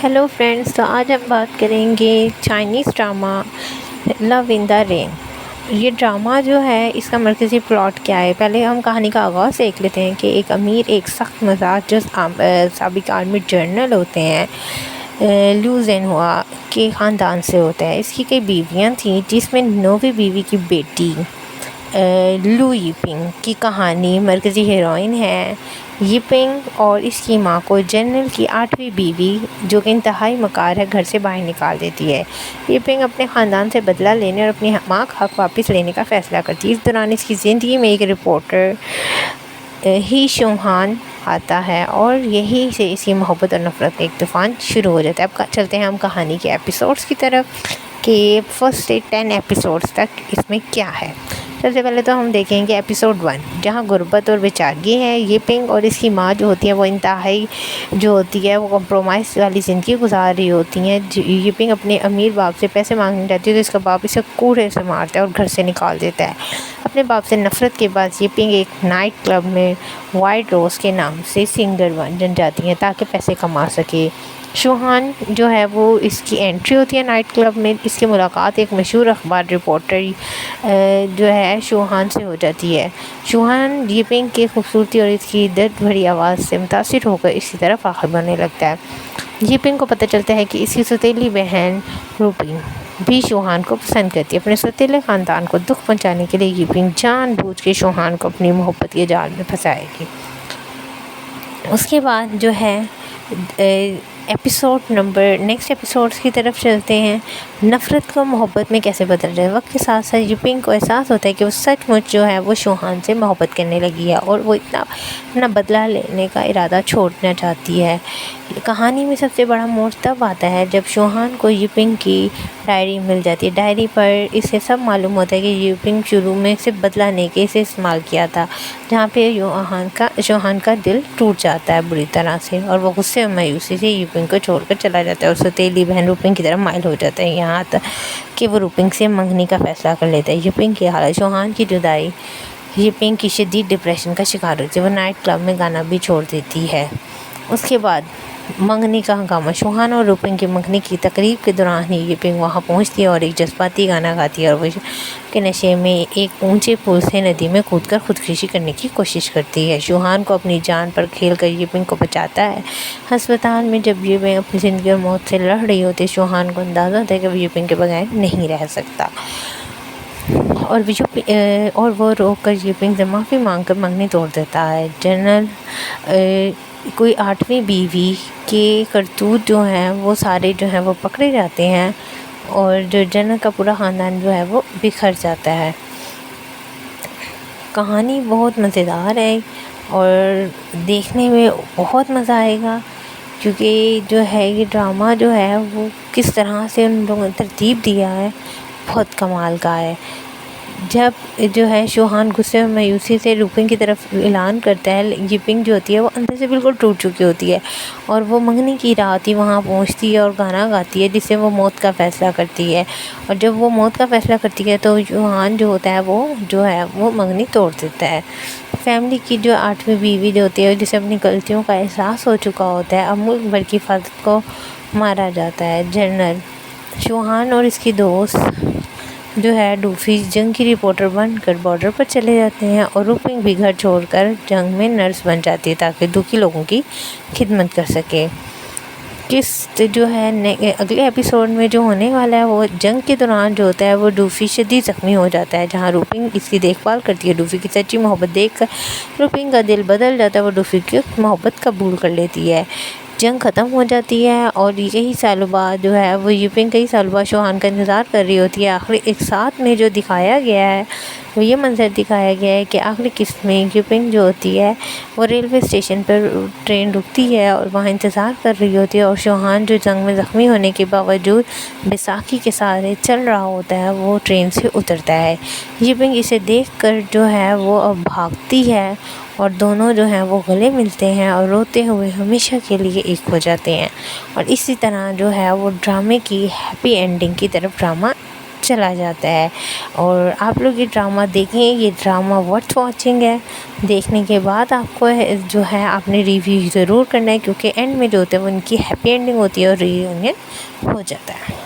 Hello friends, تو آج ہم بات کریں گے چائنیز ڈرامہ لو ان دا رین۔ یہ ڈرامہ جو ہے اس کا مرکزی پلاٹ کیا ہے؟ پہلے ہم کہانی کا آغاز دیکھ لیتے ہیں کہ ایک امیر ایک سخت مزاج جو سابق آرمی جنرل ہوتے ہیں لیو زین ہوا کے خاندان سے ہوتا ہے۔ اس کی کئی بیویاں تھیں جس میں 9ویں بیوی کی بیٹی لو یپنگ کی کہانی مرکزی ہیروئن ہے۔ یپنگ اور اس کی ماں کو جنرل کی 8ویں بیوی جو کہ انتہائی مکار ہے گھر سے باہر نکال دیتی ہے۔ یپنگ اپنے خاندان سے بدلہ لینے اور اپنی ماں کا حق واپس لینے کا فیصلہ کرتی ہے۔ اس دوران اس کی زندگی میں ایک رپورٹر ہی شوہان آتا ہے اور یہی سے اس کی محبت اور نفرت کا ایک طوفان شروع ہو جاتا ہے۔ اب چلتے ہیں ہم کہانی کے ایپیسوڈز کی طرف کہ فرسٹ سے 10 ایپیسوڈز تک اس میں کیا ہے۔ سب سے پہلے تو ہم دیکھیں گے ایپیسوڈ 1 جہاں غربت اور بیچارگی ہے۔ یپنگ اور اس کی ماں جو ہوتی ہے وہ انتہائی جو ہوتی ہے وہ کمپرومائز والی زندگی گزار رہی ہوتی ہیں۔ یپنگ اپنے امیر باپ سے پیسے مانگنے جاتی ہے تو اس کا باپ اسے کوڑے سے مارتا ہے اور گھر سے نکال دیتا ہے۔ اپنے باپ سے نفرت کے بعد یپنگ ایک نائٹ کلب میں وائٹ روز کے نام سے سنگر بن جاتی ہیں تاکہ پیسے کما سکے۔ شوہان جو ہے وہ اس کی انٹری ہوتی ہے نائٹ کلب میں۔ اس کی ملاقات ایک مشہور اخبار رپورٹر جو ہے شوہان سے ہو جاتی ہے۔ شوہان یپنگ کی خوبصورتی اور اس کی درد بھری آواز سے متاثر ہو کر اس کی طرف راغب ہونے لگتا ہے۔ یپنگ کو پتہ چلتا ہے کہ اس کی سوتیلی بہن روپنگ بھی شوہان کو پسند کرتی ہے۔ اپنے سوتیلے خاندان کو دکھ پہنچانے کے لیے یپنگ جان بوجھ کے شوہان کو اپنی محبت کے جال میں پھنسائے گی۔ اس کے بعد جو ہے نیکسٹ ایپیسوڈز کی طرف چلتے ہیں۔ نفرت کو محبت میں کیسے بدل رہے ہیں۔ وقت کے ساتھ ساتھ یپنگ کو احساس ہوتا ہے کہ وہ سچ مچ جو ہے وہ شوہان سے محبت کرنے لگی ہے اور وہ اپنا بدلہ لینے کا ارادہ چھوڑنا چاہتی ہے۔ کہانی میں سب سے بڑا موڑ تب آتا ہے جب شوہان کو یپنگ کی ڈائری مل جاتی ہے۔ ڈائری پر اسے سب معلوم ہوتا ہے کہ یپنگ شروع میں صرف بدلہ لینے کے اسے استعمال کیا تھا، جہاں پہ شوہان کا دل ٹوٹ جاتا ہے بری طرح سے اور وہ غصے اور مایوسی سے یپنگ کو چھوڑ کر چلا جاتا ہے اور سوتیلی بہن روپنگ کی طرف مائل ہو جاتا ہے، یہاں تک کہ وہ روپنگ سے منگنی کا فیصلہ کر لیتا ہے۔ یپنگ کی حالت شوہان کی جدائی یپنگ کی شدید ڈپریشن کا شکار ہوتی ہے۔ وہ نائٹ کلب میں گانا بھی چھوڑ دیتی ہے۔ اس کے بعد منگنی کا ہنگامہ۔ شوہان اور روپنگ کی منگنی کی تقریب کے دوران ہی یپنگ وہاں پہنچتی ہے اور ایک جذباتی گانا گاتی ہے اور وہ کے نشے میں ایک اونچے پل سے ندی میں کود کر خودکشی کرنے کی کوشش کرتی ہے۔ شوہان کو اپنی جان پر کھیل کر یپنگ کو بچاتا ہے۔ ہسپتال میں جب یپنگ اپنی زندگی اور موت سے لڑ رہی ہوتی ہے، شوہان کو اندازہ ہوتا ہے کہ وہ یپنگ کے بغیر نہیں رہ سکتا اور وہ رو کر یپنگ سے معافی مانگ کر منگنی توڑ دیتا ہے۔ جنرل کوئی 8ویں بیوی کے کرتوت جو ہیں وہ سارے جو ہیں وہ پکڑے جاتے ہیں اور جو جنرل کا پورا خاندان جو ہے وہ بکھر جاتا ہے۔ کہانی بہت مزیدار ہے اور دیکھنے میں بہت مزہ آئے گا، کیونکہ جو ہے یہ ڈرامہ جو ہے وہ کس طرح سے ان لوگوں نے ترتیب دیا ہے بہت کمال کا ہے۔ جب جو ہے شوہان غصے اور مایوسی سے روپنگ کی طرف اعلان کرتا ہے، یپنگ جو ہوتی ہے وہ اندر سے بالکل ٹوٹ چکی ہوتی ہے اور وہ منگنی کی رات ہی وہاں پہنچتی ہے اور گانا گاتی ہے جس سے وہ موت کا فیصلہ کرتی ہے، اور جب وہ موت کا فیصلہ کرتی ہے تو شوہان جو ہوتا ہے وہ منگنی توڑ دیتا ہے۔ فیملی کی جو 8ویں بیوی جو ہوتی ہے جسے اپنی غلطیوں کا احساس ہو چکا ہوتا ہے، اب ملک بھر کی حفاظت کو مارا جاتا ہے۔ جنرل شوہان اور اس کی دوست جو ہے ڈوفی جنگ کی رپورٹر بن کر بارڈر پر چلے جاتے ہیں اور روپنگ بھی گھر چھوڑ کر جنگ میں نرس بن جاتی ہے تاکہ دکھی لوگوں کی خدمت کر سکے۔ جو ہے اگلے ایپیسوڈ میں جو ہونے والا ہے وہ جنگ کے دوران جو ہوتا ہے وہ ڈوفی شدید زخمی ہو جاتا ہے، جہاں روپنگ اس کی دیکھ بھال کرتی ہے۔ ڈوفی کی سچی محبت دیکھ کر روپنگ کا دل بدل جاتا ہے، وہ ڈوفی کی محبت قبول کر لیتی ہے۔ جنگ ختم ہو جاتی ہے اور کئی سالوں بعد جو ہے وہ یپنگ کئی سالوں بعد شوہان کا انتظار کر رہی ہوتی ہے۔ آخری ایک ساتھ میں جو دکھایا گیا ہے وہ یہ منظر دکھایا گیا ہے کہ آخری قسط میں یپنگ جو ہوتی ہے وہ ریلوے اسٹیشن پر ٹرین رکتی ہے اور وہاں انتظار کر رہی ہوتی ہے، اور شوہان جو جنگ میں زخمی ہونے کے باوجود بیساکھی کے سہارے چل رہا ہوتا ہے وہ ٹرین سے اترتا ہے۔ یپنگ اسے دیکھ کر جو ہے وہ اب بھاگتی ہے اور دونوں جو ہیں وہ گلے ملتے ہیں اور روتے ہوئے ہمیشہ کے لیے ایک ہو جاتے ہیں، اور اسی طرح جو ہے وہ ڈرامے کی ہیپی اینڈنگ کی طرف ڈرامہ چلا جاتا ہے۔ اور آپ لوگ یہ ڈرامہ دیکھیں، یہ ڈرامہ ورتھ واچنگ ہے۔ دیکھنے کے بعد آپ کو جو ہے آپ نے ریویو ضرور کرنا ہے، کیونکہ اینڈ میں جو ہوتا ہے وہ ان کی ہیپی اینڈنگ ہوتی ہے اور ری یونین ہو جاتا ہے۔